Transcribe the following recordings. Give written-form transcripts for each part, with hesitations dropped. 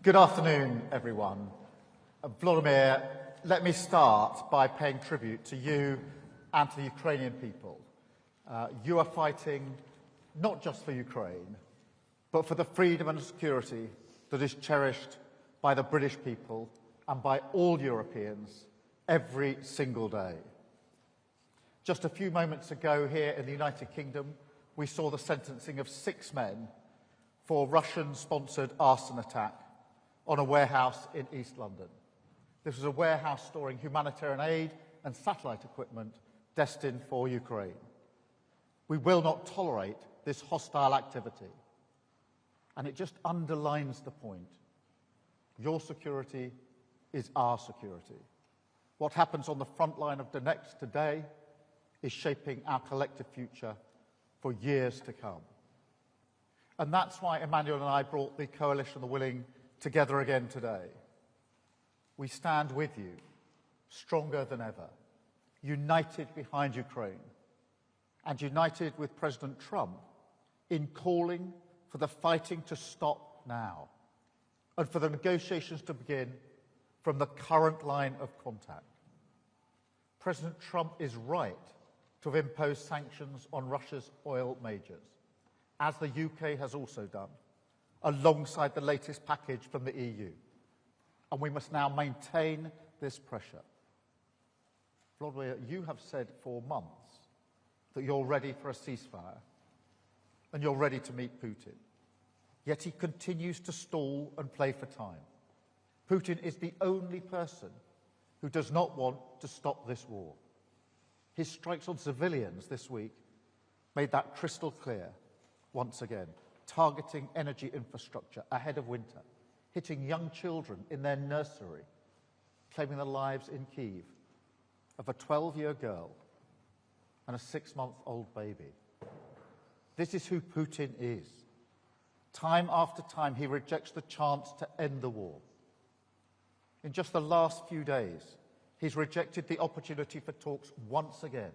Good afternoon, everyone. Volodymyr, let me start by paying tribute to you and to the Ukrainian people. You are fighting not just for Ukraine, but for the freedom and security that is cherished by the British people and by all Europeans every single day. Just a few moments ago here in the United Kingdom, we saw the sentencing of 6 men for Russian-sponsored arson attack on a warehouse in East London. This was a warehouse storing humanitarian aid and satellite equipment destined for Ukraine. We will not tolerate this hostile activity. And it just underlines the point. Your security is our security. What happens on the front line of Donetsk today is shaping our collective future for years to come. And that's why Emmanuel and I brought the Coalition of the Willing together again today. We stand with you, stronger than ever, united behind Ukraine, and united with President Trump in calling for the fighting to stop now and for the negotiations to begin from the current line of contact. President Trump is right to have imposed sanctions on Russia's oil majors, as the UK has also done, alongside the latest package from the EU. And we must now maintain this pressure. Volodymyr, you have said for months that you're ready for a ceasefire and you're ready to meet Putin. Yet he continues to stall and play for time. Putin is the only person who does not want to stop this war. His strikes on civilians this week made that crystal clear once again, targeting energy infrastructure ahead of winter, hitting young children in their nursery, claiming the lives in Kyiv of a 12-year girl and a 6-month-old baby. This is who Putin is. Time after time, he rejects the chance to end the war. In just the last few days, he's rejected the opportunity for talks once again,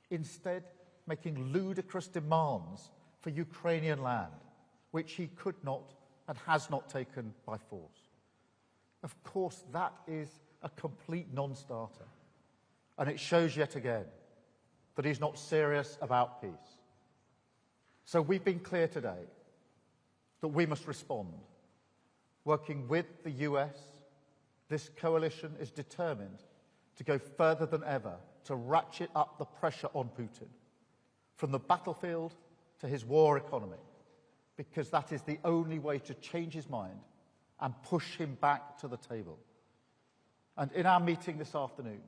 instead making ludicrous demands for Ukrainian land, which he could not and has not taken by force. Of course, that is a complete non-starter, and it shows yet again that he's not serious about peace. So we've been clear today that we must respond. Working with the US, this coalition is determined to go further than ever to ratchet up the pressure on Putin, from the battlefield to his war economy, because that is the only way to change his mind and push him back to the table. And in our meeting this afternoon,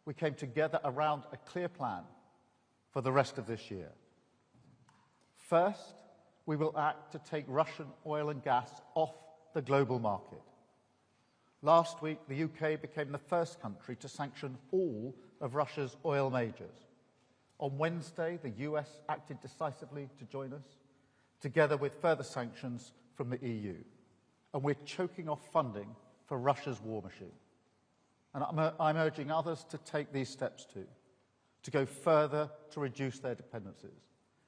we came together around a clear plan for the rest of this year. First, we will act to take Russian oil and gas off the global market. Last week, the UK became the first country to sanction all of Russia's oil majors. On Wednesday, the US acted decisively to join us, together with further sanctions from the EU. And we're choking off funding for Russia's war machine. And I'm urging others to take these steps too, to go further to reduce their dependencies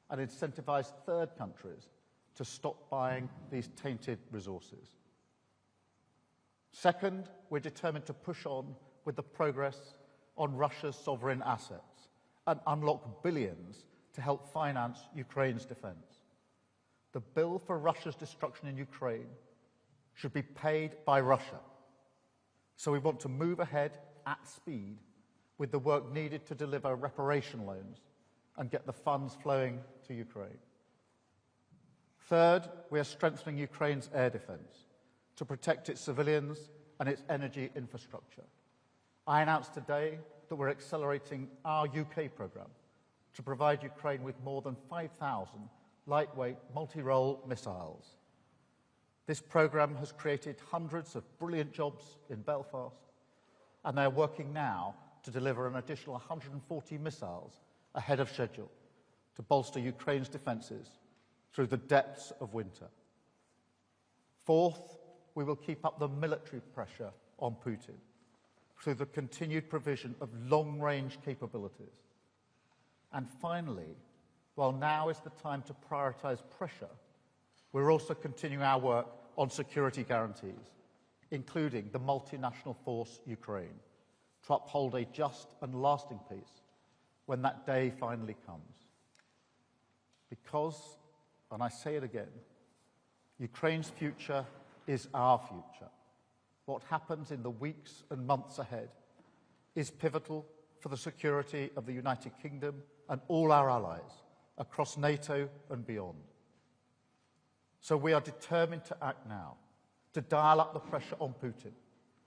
and incentivise third countries to stop buying these tainted resources. Second, we're determined to push on with the progress on Russia's sovereign assets and unlock billions to help finance Ukraine's defence. The bill for Russia's destruction in Ukraine should be paid by Russia. So we want to move ahead at speed with the work needed to deliver reparation loans and get the funds flowing to Ukraine. Third, we are strengthening Ukraine's air defence to protect its civilians and its energy infrastructure. I announced today that we're accelerating our UK programme to provide Ukraine with more than 5,000 lightweight multi-role missiles. This programme has created hundreds of brilliant jobs in Belfast, and they're working now to deliver an additional 140 missiles ahead of schedule to bolster Ukraine's defences through the depths of winter. Fourth, we will keep up the military pressure on Putin through the continued provision of long-range capabilities. And finally, while now is the time to prioritise pressure, we're also continuing our work on security guarantees, including the multinational force Ukraine, to uphold a just and lasting peace when that day finally comes. Because, and I say it again, Ukraine's future is our future. What happens in the weeks and months ahead is pivotal for the security of the United Kingdom and all our allies across NATO and beyond. So we are determined to act now, to dial up the pressure on Putin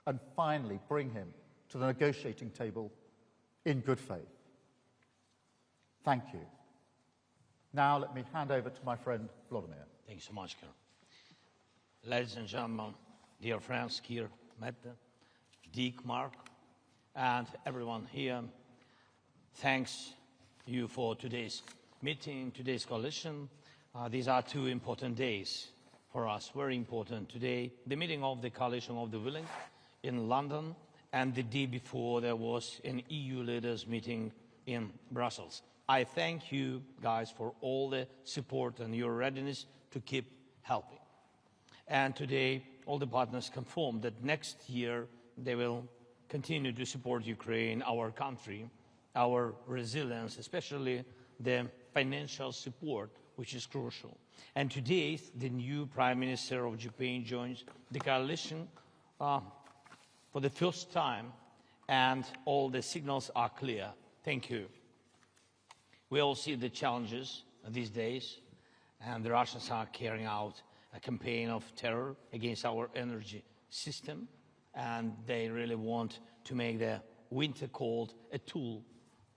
and finally bring him to the negotiating table in good faith. Thank you. Now let me hand over to my friend Volodymyr. Thank you so much, Keir. Ladies and gentlemen, dear friends, Keir, Mette, Dick, Mark, and everyone here, thanks you for today's meeting, today's coalition. These are two important days for us, very important. Today, the meeting of the Coalition of the Willing in London, and the day before there was an EU leaders meeting in Brussels. I thank you guys for all the support and your readiness to keep helping. And today, all the partners confirmed that next year they will continue to support Ukraine, our country, our resilience, especially the financial support, which is crucial. And today, the new Prime Minister of Japan joins the coalition for the first time, and all the signals are clear. Thank you. We all see the challenges these days, and the Russians are carrying out a campaign of terror against our energy system, and they really want to make the winter cold a tool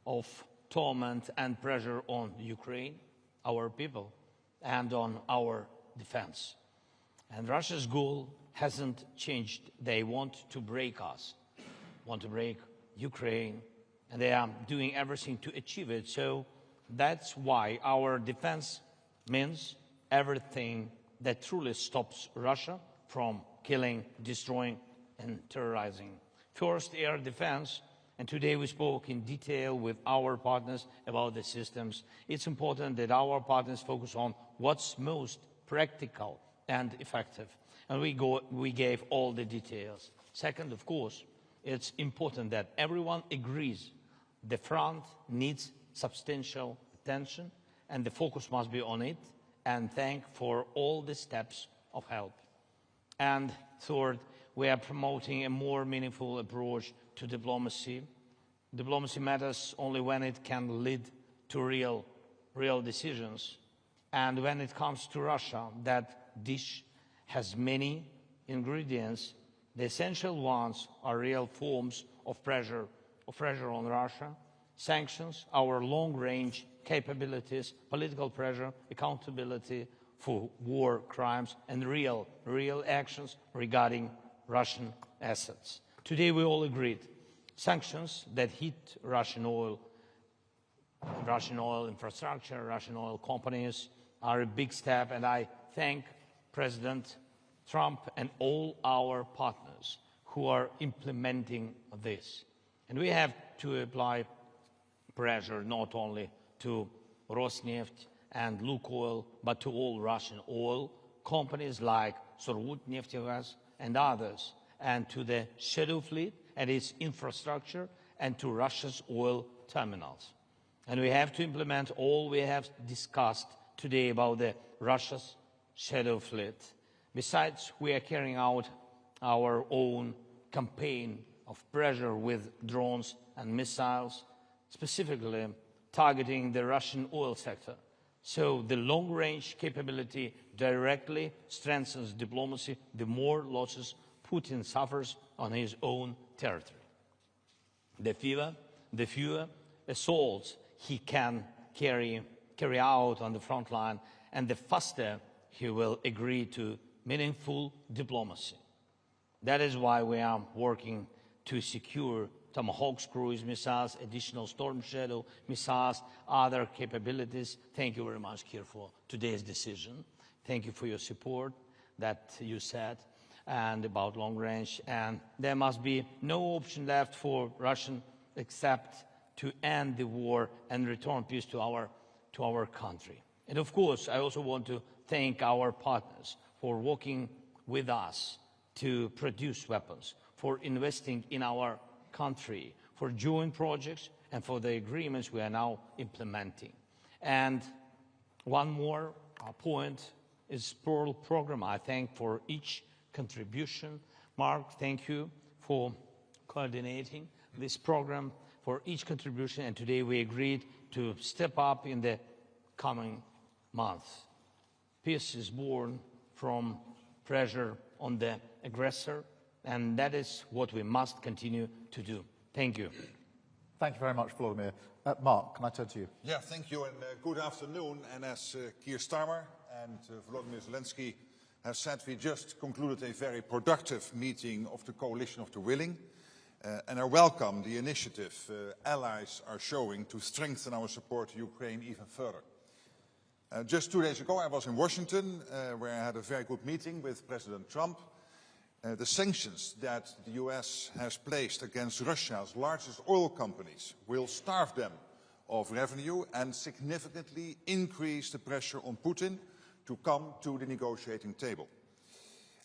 of torment and pressure on Ukraine, our people, and on our defense. And Russia's goal hasn't changed. They want to break us, want to break Ukraine, and they are doing everything to achieve it. So that's why our defense means everything that truly stops Russia from killing, destroying, and terrorizing. First, air defense, and today we spoke in detail with our partners about the systems. It's important that our partners focus on what's most practical and effective, and we gave all the details. Second, of course, it's important that everyone agrees the front needs substantial attention, and the focus must be on it, and thank for all the steps of help. And third, we are promoting a more meaningful approach to diplomacy. Diplomacy matters only when it can lead to real decisions. And when it comes to Russia, that dish has many ingredients. The essential ones are real forms of pressure on Russia, sanctions, our long-range capabilities, political pressure, accountability for war crimes, and real actions regarding Russian assets. Today we all agreed sanctions that hit Russian oil infrastructure, Russian oil companies are a big step, and I thank President Trump and all our partners who are implementing this. And we have to apply pressure not only to Rosneft and Lukoil, but to all Russian oil companies like Surgutneftegas and others, and to the shadow fleet and its infrastructure, and to Russia's oil terminals. And we have to implement all we have discussed today about the Russia's shadow fleet. Besides, we are carrying out our own campaign of pressure with drones and missiles, specifically targeting the Russian oil sector. So the long-range capability directly strengthens diplomacy, the more losses Putin suffers on his own territory. The fewer assaults he can carry out on the front line, and the faster he will agree to meaningful diplomacy. That is why we are working to secure Tomahawk cruise missiles, additional Storm Shadow missiles, other capabilities. Thank you very much, Keir, for today's decision. Thank you for your support that you said, and about long range. And there must be no option left for Russia except to end the war and return peace to our country. And of course, I also want to thank our partners for working with us to produce weapons, for investing in our country, for joint projects, and for the agreements we are now implementing. And one more point is Pearl program. I thank for each contribution. Mark, thank you for coordinating this program, for each contribution, and today we agreed to step up in the coming months. Peace is born from pressure on the aggressor, and that is what we must continue to do. Thank you. Thank you very much, Volodymyr. Mark, can I turn to you? Yeah, thank you, and good afternoon. And as Keir Starmer and Volodymyr Zelenskiy have said, we just concluded a very productive meeting of the Coalition of the Willing, and I welcome the initiative allies are showing to strengthen our support to Ukraine even further. Just 2 days ago, I was in Washington, where I had a very good meeting with President Trump. The sanctions that the US has placed against Russia's largest oil companies will starve them of revenue and significantly increase the pressure on Putin to come to the negotiating table.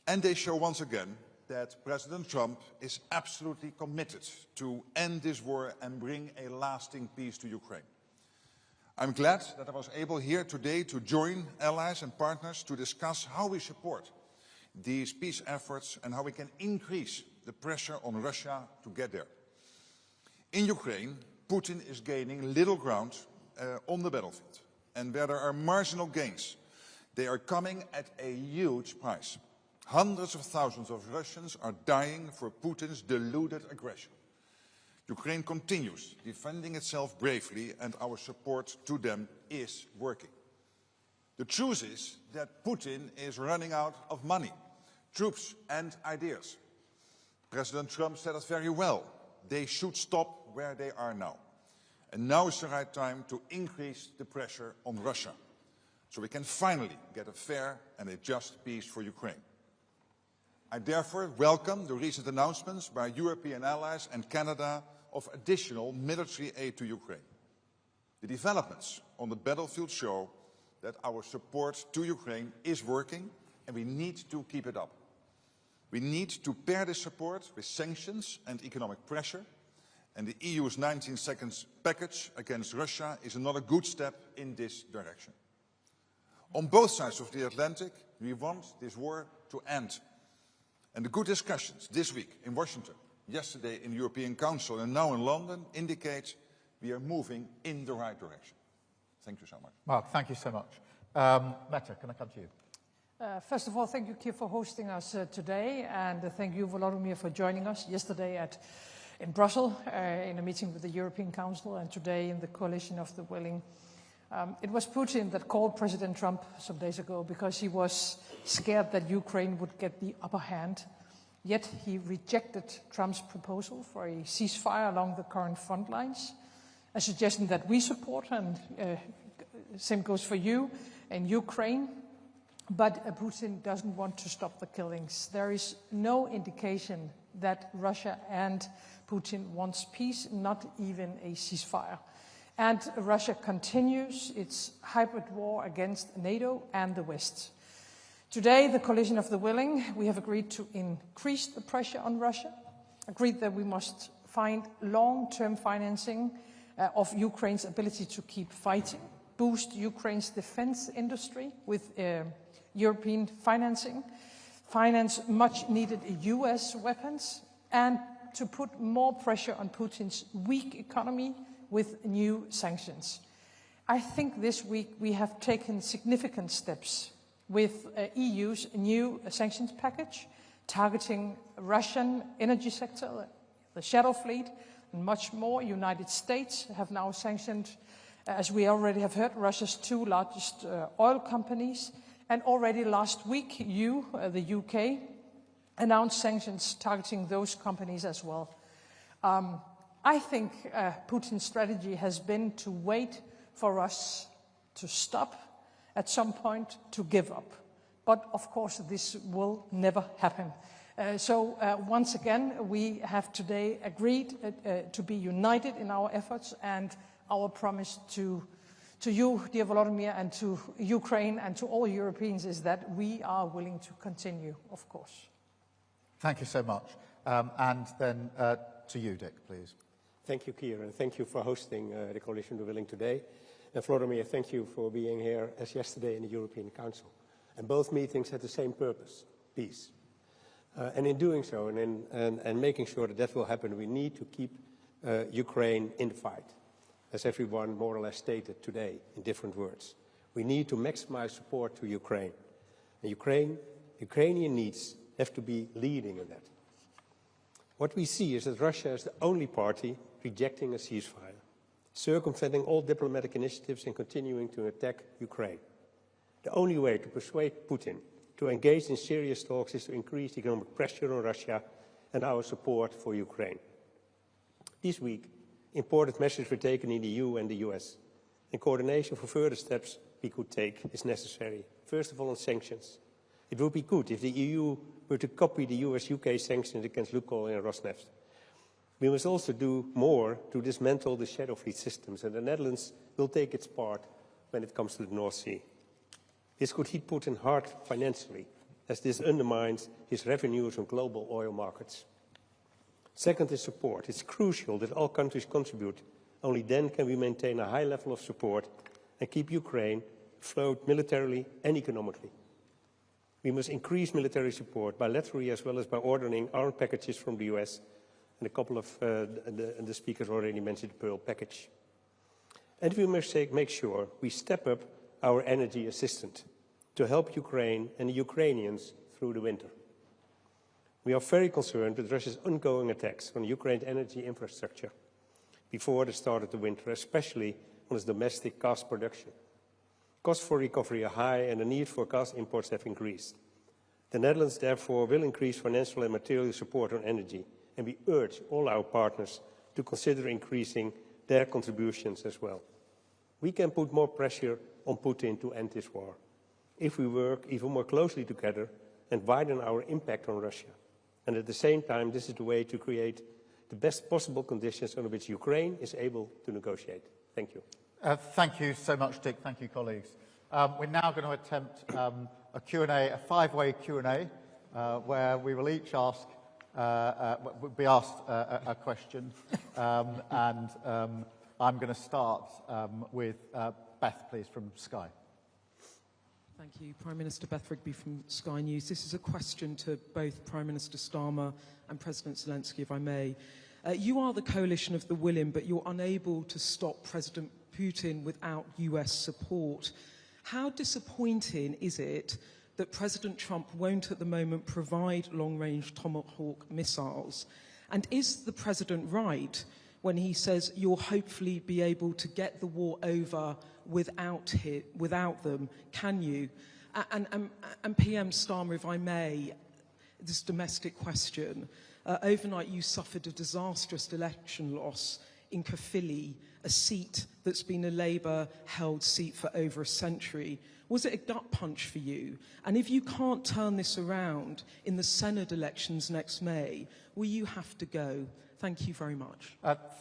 And they show once again that President Trump is absolutely committed to end this war and bring a lasting peace to Ukraine. I'm glad that I was able here today to join allies and partners to discuss how we support these peace efforts and how we can increase the pressure on Russia to get there. In Ukraine, Putin is gaining little ground on the battlefield. And where there are marginal gains, they are coming at a huge price. Hundreds of thousands of Russians are dying for Putin's deluded aggression. Ukraine continues defending itself bravely, and our support to them is working. The truth is that Putin is running out of money, troops and ideas. President Trump said it very well. They should stop where they are now. And now is the right time to increase the pressure on Russia, so we can finally get a fair and a just peace for Ukraine. I therefore welcome the recent announcements by European allies and Canada of additional military aid to Ukraine. The developments on the battlefield show that our support to Ukraine is working, and we need to keep it up. We need to pair this support with sanctions and economic pressure, and the EU's 19 seconds package against Russia is another good step in this direction. On both sides of the Atlantic, we want this war to end. And the good discussions this week in Washington, yesterday in the European Council, and now in London indicate we are moving in the right direction. Thank you so much. Mark, thank you so much. Mette, can I come to you? First of all, thank you, Keir, for hosting us today, and thank you, Volodymyr, for joining us yesterday in Brussels in a meeting with the European Council, and today in the Coalition of the Willing. It was Putin that called President Trump some days ago because he was scared that Ukraine would get the upper hand. Yet he rejected Trump's proposal for a ceasefire along the current front lines, a suggestion that we support, and same goes for you in Ukraine. But Putin doesn't want to stop the killings. There is no indication that Russia and Putin wants peace, not even a ceasefire. And Russia continues its hybrid war against NATO and the West. Today, the Coalition of the Willing, we have agreed to increase the pressure on Russia, agreed that we must find long-term financing of Ukraine's ability to keep fighting, boost Ukraine's defense industry with European financing, finance much-needed US weapons, and to put more pressure on Putin's weak economy with new sanctions. I think this week we have taken significant steps with EU's new sanctions package, targeting Russian energy sector, the shadow fleet, and much more. United States have now sanctioned, as we already have heard, Russia's 2 largest oil companies. And already last week, the UK, announced sanctions targeting those companies as well. I think Putin's strategy has been to wait for us to stop, at some point to give up. But of course, this will never happen. So once again, we have today agreed to be united in our efforts and our promise to to you, dear Volodymyr, and to Ukraine and to all Europeans is that we are willing to continue, of course. Thank you so much. And then to you, Dick, please. Thank you, Keir, and thank you for hosting the Coalition of the Willing today. And Volodymyr, thank you for being here as yesterday in the European Council. And both meetings had the same purpose, peace. And in doing so, and making sure that that will happen, we need to keep Ukraine in the fight, as everyone more or less stated today in different words. We need to maximize support to Ukraine. And Ukrainian needs have to be leading in that. What we see is that Russia is the only party rejecting a ceasefire, circumventing all diplomatic initiatives and continuing to attack Ukraine. The only way to persuade Putin to engage in serious talks is to increase economic pressure on Russia and our support for Ukraine. This week, important measures were taken in the EU and the US, and coordination for further steps we could take is necessary. First of all, on sanctions. It would be good if the EU were to copy the US-UK sanctions against Lukoil and Rosneft. We must also do more to dismantle the shadow fleet systems, and the Netherlands will take its part when it comes to the North Sea. This could hit Putin hard financially, as this undermines his revenues on global oil markets. Second is support. It's crucial that all countries contribute. Only then can we maintain a high level of support and keep Ukraine afloat militarily and economically. We must increase military support bilaterally as well as by ordering armed packages from the US, and a couple of the speakers already mentioned the Pearl package. And we must make sure we step up our energy assistance to help Ukraine and the Ukrainians through the winter. We are very concerned with Russia's ongoing attacks on Ukraine's energy infrastructure before the start of the winter, especially on its domestic gas production. Costs for recovery are high and the need for gas imports have increased. The Netherlands, therefore, will increase financial and material support on energy, and we urge all our partners to consider increasing their contributions as well. We can put more pressure on Putin to end this war if we work even more closely together and widen our impact on Russia. And at the same time, this is the way to create the best possible conditions under which Ukraine is able to negotiate. Thank you. Thank you so much, Dick. Thank you, colleagues. We're now going to attempt a Q&A, a five-way Q&A, where we will each ask, be asked a question. I'm going to start with Beth, please, from Sky. Thank you. Prime Minister Beth Rigby from Sky News. This is a question to both Prime Minister Starmer and President Zelenskyy, if I may. You are the coalition of the willing, but you're unable to stop President Putin without US support. How disappointing is it that President Trump won't at the moment provide long-range Tomahawk missiles? And is the President right when he says you'll hopefully be able to get the war over without them? Can you? And PM Starmer, if I may, this domestic question. Overnight you suffered a disastrous election loss in Caerphilly, a seat that's been a Labour-held seat for over a century. Was it a gut punch for you? And if you can't turn this around in the Senate elections next May, will you have to go? Thank you very much.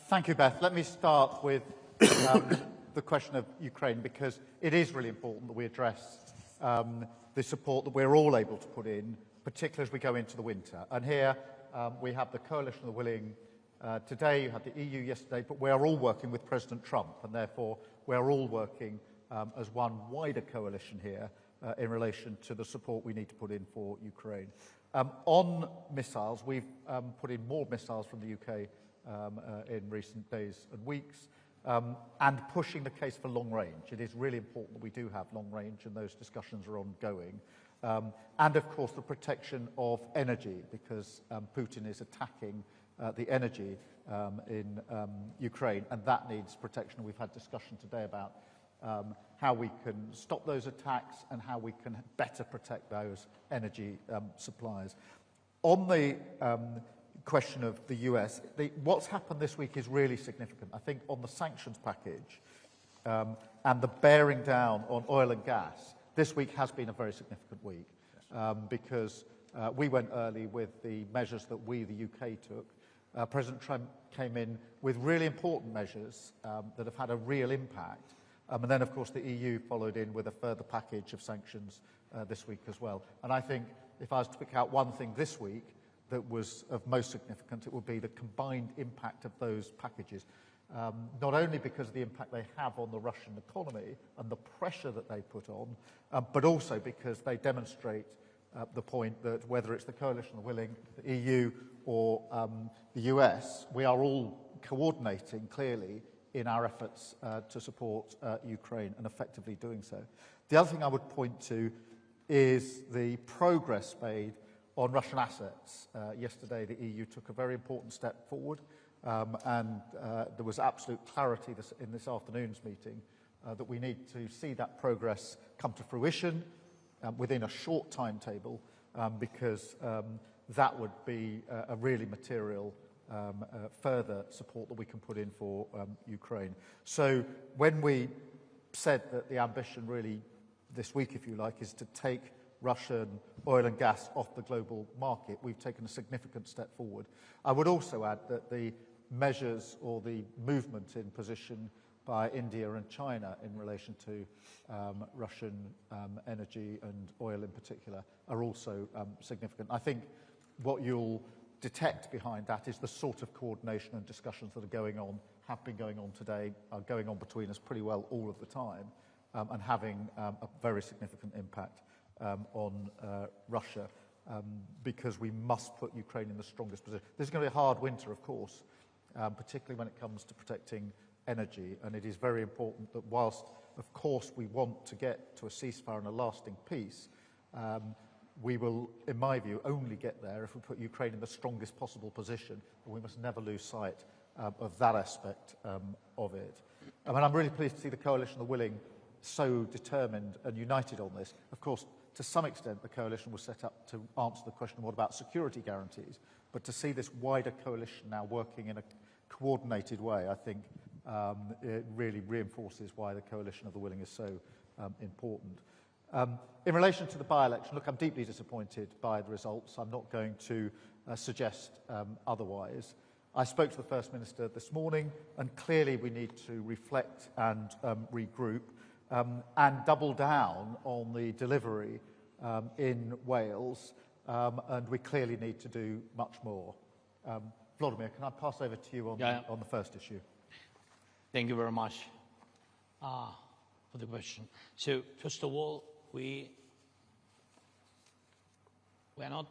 Thank you, Beth. Let me start with the question of Ukraine, because it is really important that we address the support that we're all able to put in, particularly as we go into the winter. And here we have the Coalition of the Willing today, you had the EU yesterday, but we are all working with President Trump, and therefore we're all working as one wider coalition here in relation to the support we need to put in for Ukraine. On missiles, we've put in more missiles from the UK in recent days and weeks, and pushing the case for long range. It is really important that we do have long range, and those discussions are ongoing. And of course the protection of energy, because Putin is attacking the energy in Ukraine, and that needs protection. We've had discussion today about how we can stop those attacks and how we can better protect those energy suppliers. On the question of the US, what's happened this week is really significant. I think on the sanctions package and the bearing down on oil and gas, this week has been a very significant week because we went early with the measures that we, the UK, took. President Trump came in with really important measures that have had a real impact. And then, of course, the EU followed in with a further package of sanctions this week as well. And I think if I was to pick out one thing this week that was of most significance, it would be the combined impact of those packages. Not only because of the impact they have on the Russian economy and the pressure that they put on, but also because they demonstrate the point that whether it's the Coalition of the Willing, the EU or the US, we are all coordinating clearly in our efforts to support Ukraine and effectively doing so. The other thing I would point to is the progress made on Russian assets. Yesterday, the EU took a very important step forward, and there was absolute clarity in this afternoon's meeting that we need to see that progress come to fruition within a short timetable, because that would be a really material further support that we can put in for Ukraine. So when we said that the ambition really this week, if you like, is to take Russian oil and gas off the global market, we've taken a significant step forward. I would also add that the measures or the movement in position by India and China in relation to Russian energy and oil in particular are also significant. I think what you'll detect behind that is the sort of coordination and discussions that are going on, have been going on today, are going on between us pretty well all of the time, and having a very significant impact on Russia, because we must put Ukraine in the strongest position. This is going to be a hard winter, of course, particularly when it comes to protecting energy, and it is very important that whilst, of course, we want to get to a ceasefire and a lasting peace, we will, in my view, only get there if we put Ukraine in the strongest possible position, and we must never lose sight of that aspect of it. I mean, I'm really pleased to see the Coalition of the Willing so determined and united on this. Of course, to some extent, the coalition was set up to answer the question, what about security guarantees? But to see this wider coalition now working in a coordinated way, I think it really reinforces why the Coalition of the Willing is so important. In relation to the by-election, look, I'm deeply disappointed by the results. I'm not going to suggest otherwise. I spoke to the First Minister this morning, and clearly we need to reflect and regroup and double down on the delivery in Wales, and we clearly need to do much more. Volodymyr, can I pass over to you on the first issue? Thank you very much for the question. So, first of all, we're not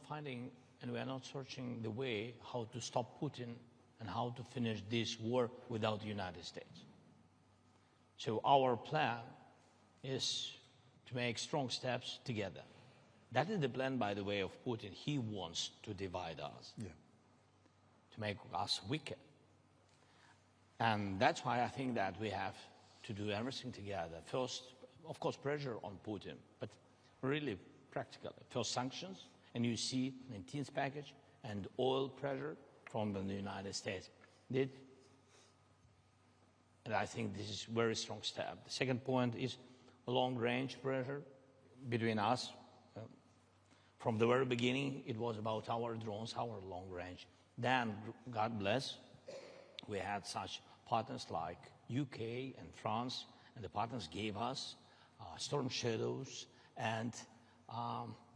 finding and we're not searching the way how to stop Putin and how to finish this war without the United States. So our plan is to make strong steps together. That is the plan, by the way, of Putin. He wants to divide us, to make us weaker. And that's why I think that we have to do everything together. First, of course, pressure on Putin, but really practically. First, sanctions, and you see the 19th package, and oil pressure from the United States. And I think this is a very strong step. The second point is long-range pressure between us. From the very beginning, it was about our drones, our long range. Then, God bless, we had such partners like UK and France, and the partners gave us Storm Shadows and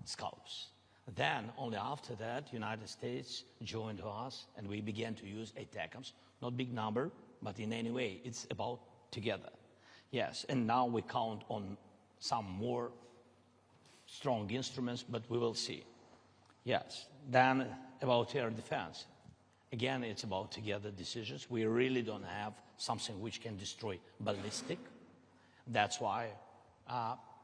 Scalps. Then, only after that, United States joined us, and we began to use ATACMS. Not big number, but in any way, it's about together. Yes, and now we count on some more strong instruments, but we will see. Yes, then about air defense. Again, it's about together decisions. We really don't have something which can destroy ballistic. That's why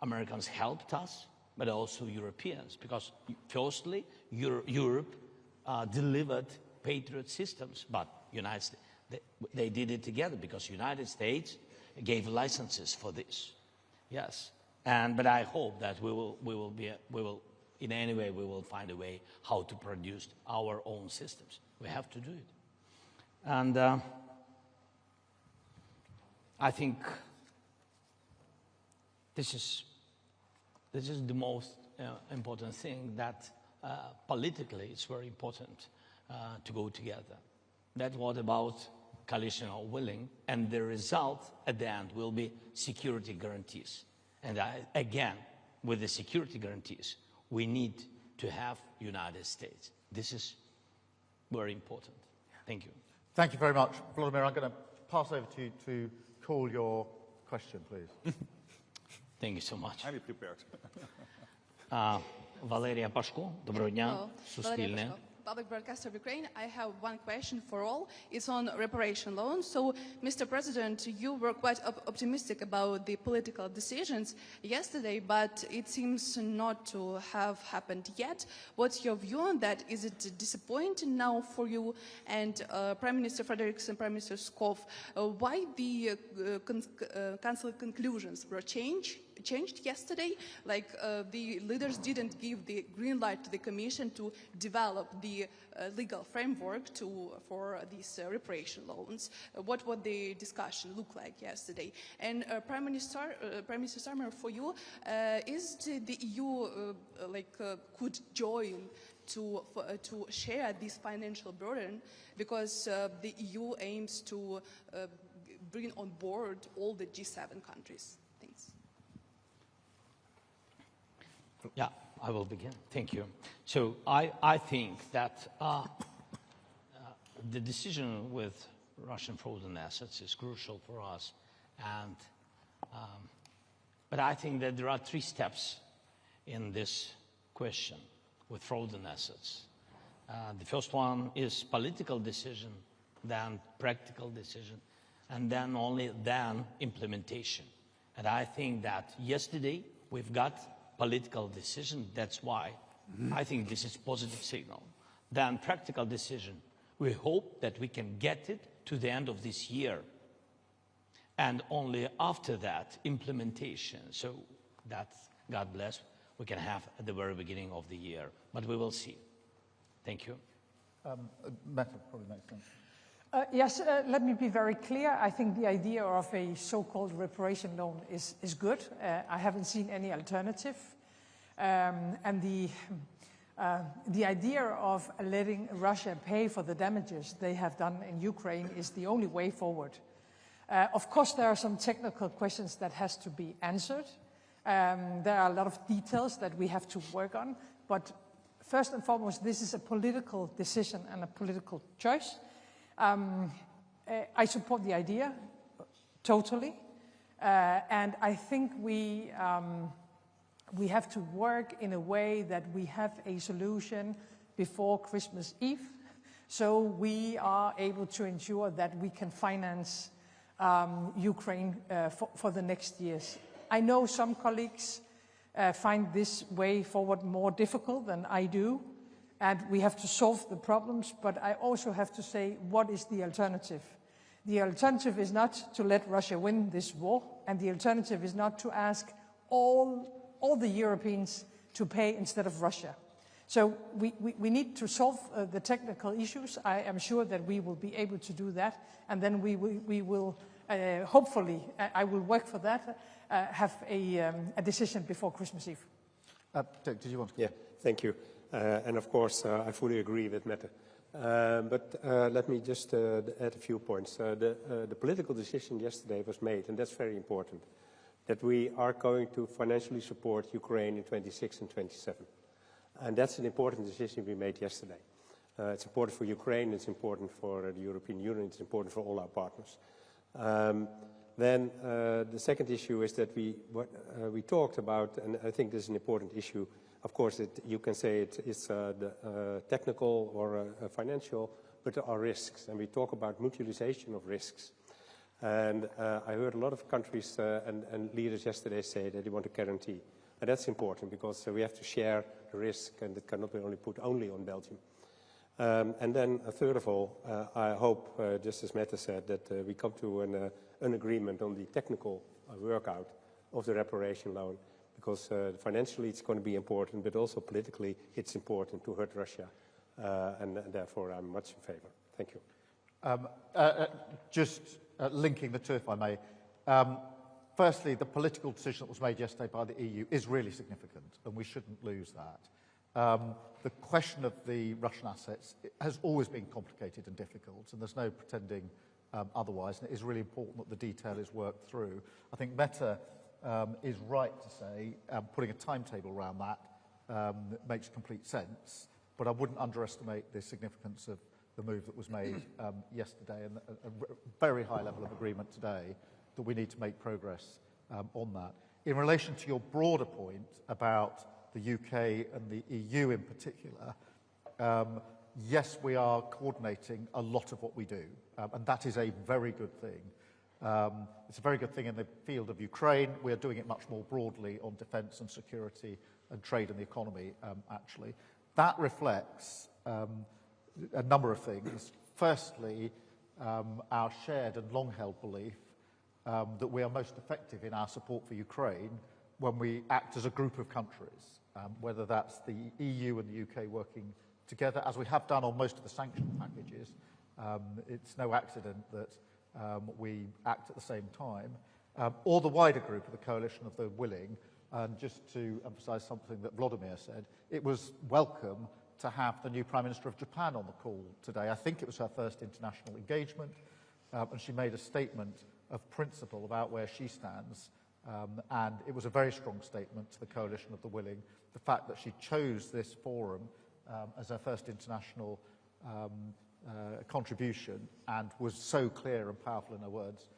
Americans helped us, but also Europeans, because firstly, Europe delivered Patriot systems, but United States, they did it together because United States gave licenses for this. Yes, but I hope that we will in any way we will find a way how to produce our own systems. We have to do it, and I think this is the most important thing, that politically it's very important to go together. That's what about coalition are willing, and the result at the end will be security guarantees. And again, with the security guarantees, we need to have United States. This is very important. Thank you. Thank you very much. Volodymyr, I'm going to pass over to you to call your question, please. Thank you so much. Highly prepared. Валерія Пашко, доброго дня, Суспільне. Public Broadcaster of Ukraine. I have one question for all. It's on reparation loans. So, Mr. President, you were quite optimistic about the political decisions yesterday, but it seems not to have happened yet. What's your view on that? Is it disappointing now for you and Prime Minister Frederiksen and Prime Minister Skov? Why the Council conclusions were changed yesterday? Like the leaders didn't give the green light to the Commission to develop the legal framework for these reparation loans. What would the discussion look like yesterday? And Prime Minister Starmer, for you, is the EU could join to share this financial burden, because the EU aims to bring on board all the G7 countries? Thanks. Yeah, I will begin. Thank you. So I think that the decision with Russian frozen assets is crucial for us, and but I think that there are 3 steps in this question with frozen assets. The first one is political decision, then practical decision, and then only then implementation. And I think that yesterday we've got political decision. That's why I think this is positive signal. Then practical decision. We hope that we can get it to the end of this year. And only after that, implementation. So that's, God bless, we can have at the very beginning of the year. But we will see. Thank you. Meta probably makes sense. Yes, let me be very clear. I think the idea of a so-called reparation loan is good. I haven't seen any alternative. And the idea of letting Russia pay for the damages they have done in Ukraine is the only way forward. Of course, there are some technical questions that has to be answered. There are a lot of details that we have to work on. But first and foremost, this is a political decision and a political choice. I support the idea totally, and I think we have to work in a way that we have a solution before Christmas Eve, so we are able to ensure that we can finance Ukraine for the next years. I know some colleagues find this way forward more difficult than I do, and we have to solve the problems, but I also have to say, what is the alternative? The alternative is not to let Russia win this war, and the alternative is not to ask all the Europeans to pay instead of Russia. So we need to solve the technical issues. I am sure that we will be able to do that, and then we will hopefully, I will work for that, have a decision before Christmas Eve. Dick, did you want to? Yeah, thank you. And of course, I fully agree with Mette. But let me just add a few points. The political decision yesterday was made, and that's very important, that we are going to financially support Ukraine in 26 and 27. And that's an important decision we made yesterday. It's important for Ukraine, it's important for the European Union, it's important for all our partners. Then the second issue is that we talked about, and I think this is an important issue. Of course, you can say it's technical or financial, but there are risks, and we talk about mutualization of risks. And I heard a lot of countries and leaders yesterday say that they want a guarantee. And that's important because we have to share the risk, and it cannot be only put only on Belgium. And then, third of all, I hope, just as Mette said, that we come to an agreement on the technical workout of the reparation loan, because financially it's going to be important, but also politically it's important to hurt Russia, and therefore I'm much in favor. Thank you. Just linking the two, if I may. Firstly, the political decision that was made yesterday by the EU is really significant, and we shouldn't lose that. The question of the Russian assets has always been complicated and difficult, and there's no pretending otherwise, and it is really important that the detail is worked through. I think Meta is right to say putting a timetable around that makes complete sense, but I wouldn't underestimate the significance of the move that was made yesterday, and a very high level of agreement today that we need to make progress on that. In relation to your broader point about the UK and the EU in particular, yes, we are coordinating a lot of what we do, and that is a very good thing. It's a very good thing in the field of Ukraine. We are doing it much more broadly on defence and security and trade and the economy, actually. That reflects a number of things. Firstly, our shared and long-held belief that we are most effective in our support for Ukraine when we act as a group of countries, whether that's the EU and the UK working together, as we have done on most of the sanction packages. It's no accident that we act at the same time, or the wider group of the coalition of the willing. And just to emphasise something that Volodymyr said, it was welcome to have the new Prime Minister of Japan on the call today. I think it was her first international engagement, and she made a statement of principle about where she stands, and it was a very strong statement to the coalition of the willing. The fact that she chose this forum as her first international contribution and was so clear and powerful in her words,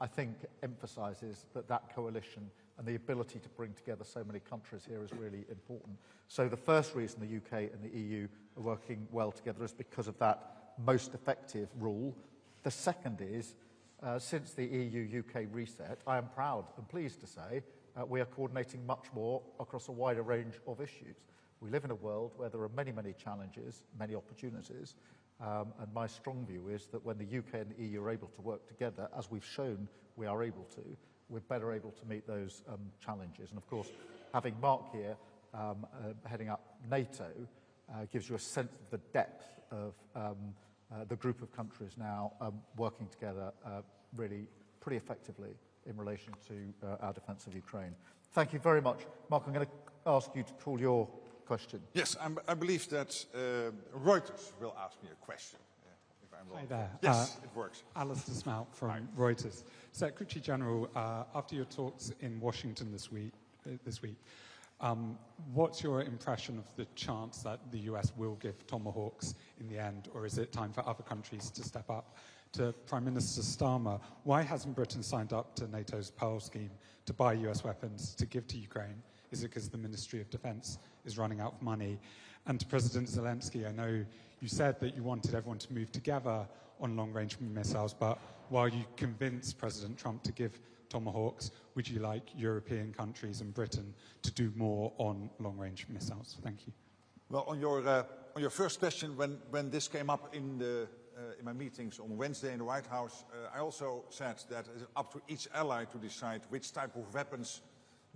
I think emphasises that coalition and the ability to bring together so many countries here is really important. So the first reason the UK and the EU are working well together is because of that most effective rule. The second is, since the EU-UK reset, I am proud and pleased to say we are coordinating much more across a wider range of issues. We live in a world where there are many, many challenges, many opportunities, and my strong view is that when the UK and the EU are able to work together, as we've shown we are able to, we're better able to meet those challenges. And of course, having Mark here heading up NATO gives you a sense of the depth of the group of countries now working together really pretty effectively in relation to our defence of Ukraine. Thank you very much. Mark, I'm going to ask you to call your question. Yes, I believe that Reuters will ask me a question. If I'm wrong. Hi there. Yes, it works. Alistair Smout from Reuters. Secretary General, after your talks in Washington this week, what's your impression of the chance that the US will give Tomahawks in the end, or is it time for other countries to step up? To Prime Minister Starmer, why hasn't Britain signed up to NATO's Pearl scheme to buy US weapons to give to Ukraine? Is it because the Ministry of Defence is running out of money? And to President Zelensky, I know you said that you wanted everyone to move together on long-range missiles, but while you convinced President Trump to give Tomahawks, would you like European countries and Britain to do more on long-range missiles? Thank you. Well, on your first question, when this came up in my meetings on Wednesday in the White House, I also said that it's up to each ally to decide which type of weapons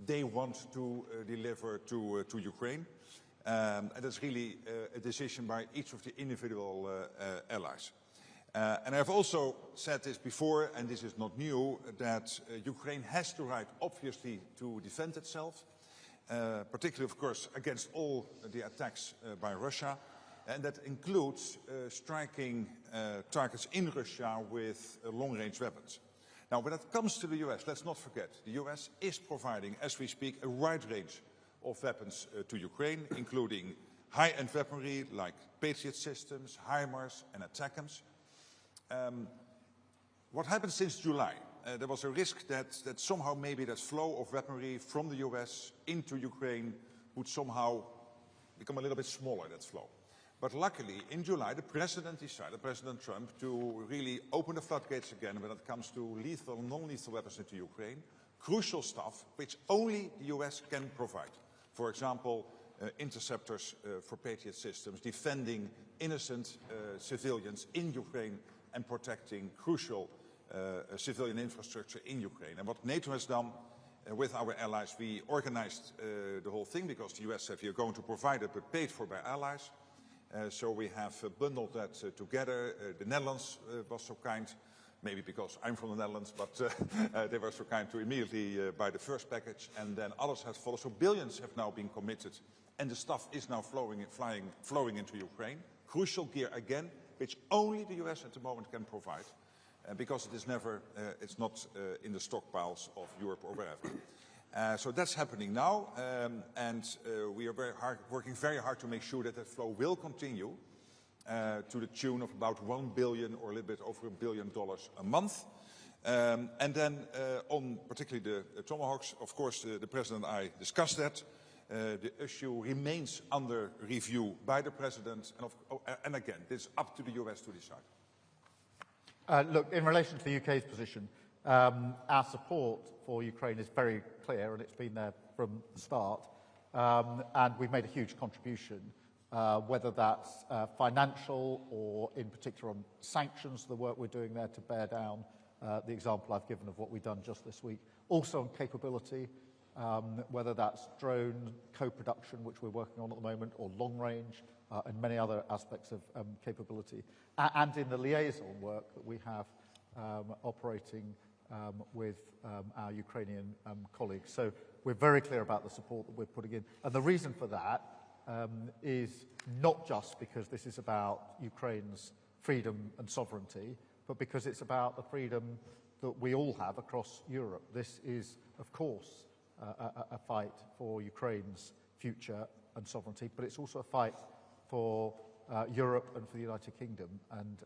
they want to deliver to Ukraine. And that's really a decision by each of the individual allies. And I've also said this before, and this is not new, that Ukraine has the right, obviously, to defend itself, particularly, of course, against all the attacks by Russia. And that includes striking targets in Russia with long-range weapons. Now, when it comes to the US, let's not forget, the US is providing, as we speak, a wide range of weapons to Ukraine, including high-end weaponry like Patriot systems, HIMARS and ATACMS. What happened since July? There was a risk that somehow maybe that flow of weaponry from the US into Ukraine would somehow become a little bit smaller, that flow. But luckily, in July, the President decided, President Trump, to really open the floodgates again when it comes to lethal and non-lethal weapons into Ukraine. Crucial stuff which only the US can provide. For example, interceptors for Patriot systems, defending innocent civilians in Ukraine and protecting crucial civilian infrastructure in Ukraine. And what NATO has done with our allies, we organized the whole thing because the US said we are going to provide it but paid for by allies. So we have bundled that together. The Netherlands was so kind, maybe because I'm from the Netherlands, but they were so kind to immediately buy the first package, and then others have followed. So billions have now been committed, and the stuff is now flowing into Ukraine. Crucial gear again, which only the US at the moment can provide. because it is never, it's not in the stockpiles of Europe or wherever. So that's happening now, and we are working very hard to make sure that that flow will continue to the tune of about $1 billion or a little bit over $1 billion a month. And then on particularly the Tomahawks, of course, the President and I discussed that. The issue remains under review by the President, and again, it's up to the US to decide. Look, in relation to the UK's position, our support for Ukraine is very clear, and it's been there from the start. And we've made a huge contribution, whether that's financial or in particular on sanctions, the work we're doing there to bear down the example I've given of what we've done just this week. Also on capability, whether that's drone co-production, which we're working on at the moment, or long range, and many other aspects of capability. And in the liaison work that we have operating with our Ukrainian colleagues. So we're very clear about the support that we're putting in. And the reason for that is not just because this is about Ukraine's freedom and sovereignty, but because it's about the freedom that we all have across Europe. This is, of course, a fight for Ukraine's future and sovereignty, but it's also a fight for Europe and for the United Kingdom. And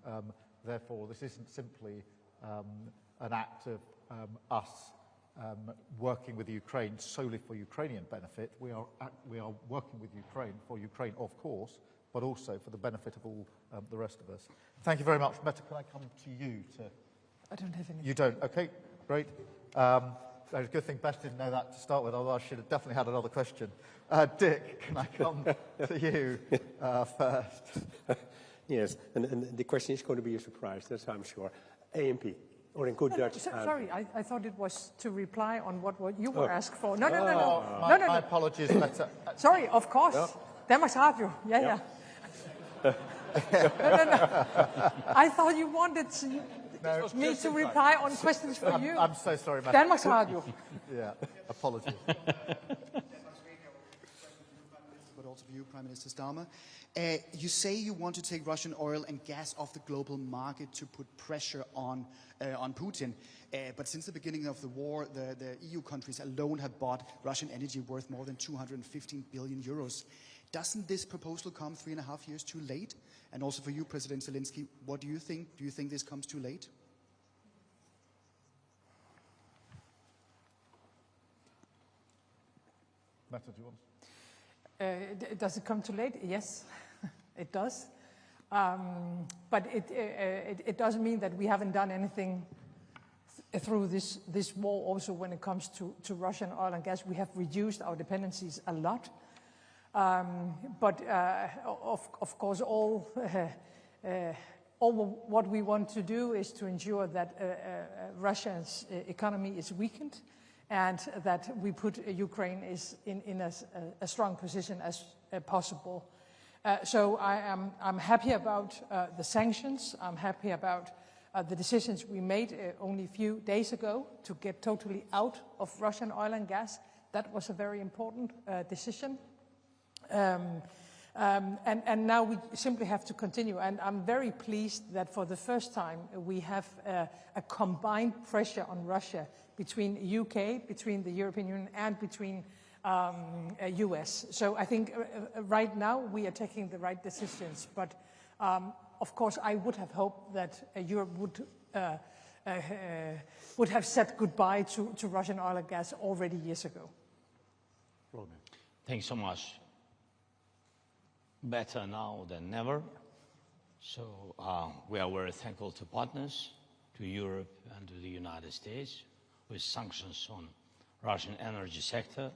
therefore, this isn't simply an act of us working with Ukraine solely for Ukrainian benefit. We are working with Ukraine, of course, but also for the benefit of all the rest of us. Thank you very much. Mette, can I come to you? I don't have any. You don't? Okay, great. It's a good thing Beth didn't know that to start with, otherwise she'd have definitely had another question. Dick, can I come to you first? Yes, and the question is going to be a surprise, that's I'm sure. AMP, or in good Dutch. Sorry, I thought it was to reply on what you were asked for. No. My apologies, Mette. Sorry, of course. Danmarks Radio. Yeah. No. I thought you wanted me to reply on questions for you. I'm so sorry, Mette. Danmarks Radio. Yeah, apologies. But also for you, Prime Minister Starmer. You say you want to take Russian oil and gas off the global market to put pressure on Putin. But since the beginning of the war, the EU countries alone have bought Russian energy worth more than 215 billion euros. Doesn't this proposal come 3.5 years too late? And also for you, President Zelenskiy, what do you think? Do you think this comes too late? Mette, do you want? Does it come too late? Yes, it does. But it doesn't mean that we haven't done anything through this war. Also, when it comes to Russian oil and gas, we have reduced our dependencies a lot. But of course, all what we want to do is to ensure that Russia's economy is weakened, and that we put Ukraine in a strong position as possible. So I'm happy about the sanctions. I'm happy about the decisions we made only a few days ago to get totally out of Russian oil and gas. That was a very important decision. And now we simply have to continue. And I'm very pleased that for the first time we have a combined pressure on Russia between UK, between the European Union, and between US. So I think right now we are taking the right decisions. But of course, I would have hoped that Europe would have said goodbye to Russian oil and gas already years ago. Thanks so much. Better now than never. So we are very thankful to partners, to Europe and to the United States, with sanctions on Russian energy sector.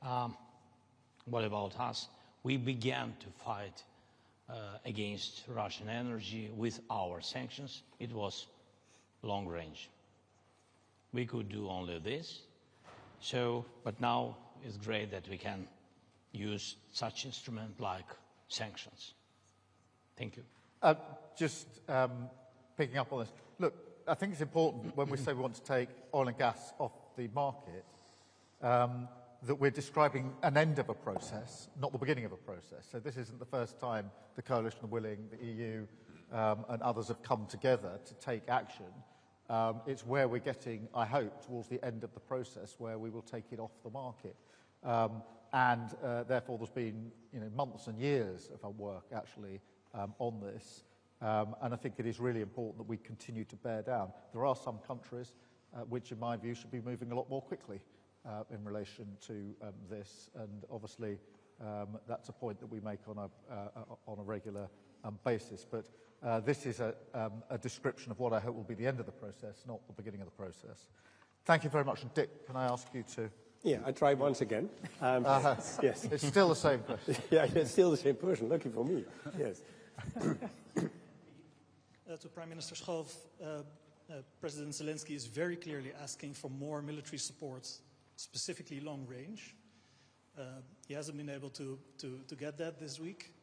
What about us? We began to fight against Russian energy with our sanctions. It was long range. We could do only this. So, but now it's great that we can use such instrument like sanctions. Thank you. Just picking up on this. Look, I think it's important when we say we want to take oil and gas off the market, that we're describing an end of a process, not the beginning of a process. So this isn't the first time the Coalition of Willing, the EU, and others have come together to take action. It's where we're getting, I hope, towards the end of the process where we will take it off the market. Therefore there's been months and years of our work actually on this. And I think it is really important that we continue to bear down. There are some countries which, in my view, should be moving a lot more quickly in relation to this. And obviously, that's a point that we make on a regular basis. But this is a description of what I hope will be the end of the process, not the beginning of the process. Thank you very much. And Dick, can I ask you to... Yeah, I try once again. Yes. It's still the same person. Yeah, it's still the same person. Lucky for me. Yes. To Prime Minister Schoof, President Zelensky is very clearly asking for more military support, specifically long range. He hasn't been able to get that this week.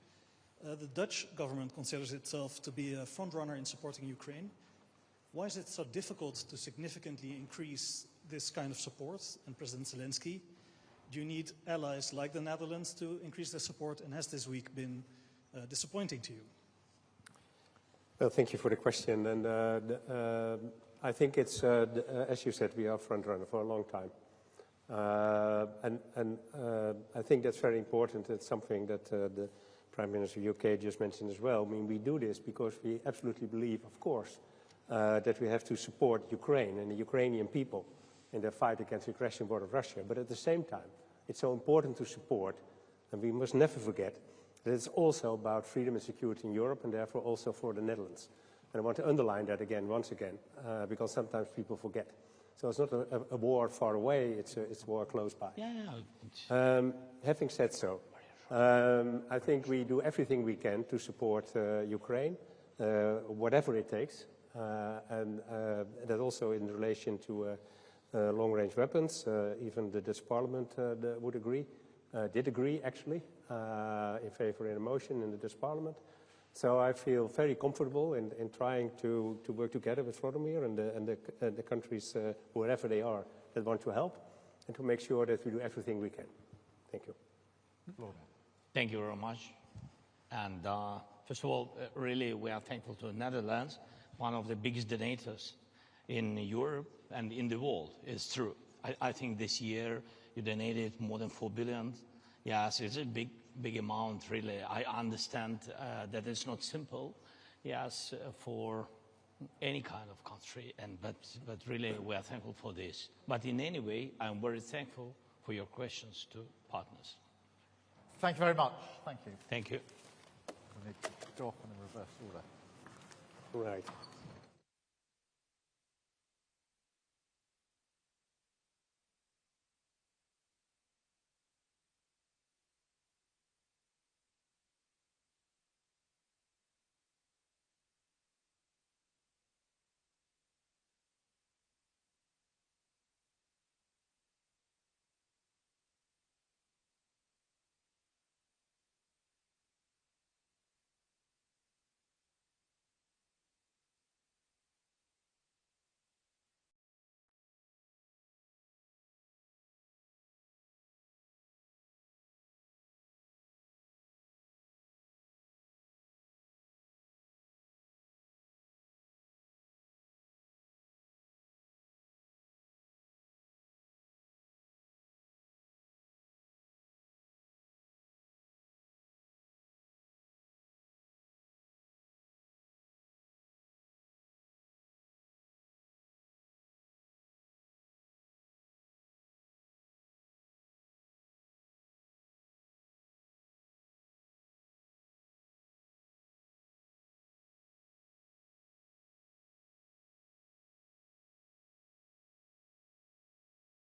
The Dutch government considers itself to be a frontrunner in supporting Ukraine. Why is it so difficult to significantly increase this kind of support? And President Zelensky, do you need allies like the Netherlands to increase their support? And has this week been disappointing to you? Well, thank you for the question. And I think it's, as you said, we are frontrunner for a long time. I think that's very important. It's something that the Prime Minister of UK just mentioned as well. I mean, we do this because we absolutely believe, of course, that we have to support Ukraine and the Ukrainian people in their fight against the aggression war of Russia. But at the same time, it's so important to support, and we must never forget, that it's also about freedom and security in Europe, and therefore also for the Netherlands. And I want to underline that again, once again, because sometimes people forget. So it's not a war far away, it's a war close by. Yeah. Having said so, I think we do everything we can to support Ukraine, whatever it takes. And that also in relation to long-range weapons. Even the Dutch Parliament would agree, did agree actually, in favor in a motion in the Dutch Parliament. So I feel very comfortable in trying to work together with Volodymyr and the countries, wherever they are, that want to help, and to make sure that we do everything we can. Thank you. Thank you very much. And first of all, really, we are thankful to the Netherlands, one of the biggest donators in Europe and in the world. It's true. I think this year you donated more than 4 billion. Yes, it's a big amount, really. I understand that it's not simple, yes, for any kind of country, but really we are thankful for this. But in any way, I'm very thankful for your questions to partners. Thank you very much. Thank you. Thank you. We need to go off in a reverse order. Right.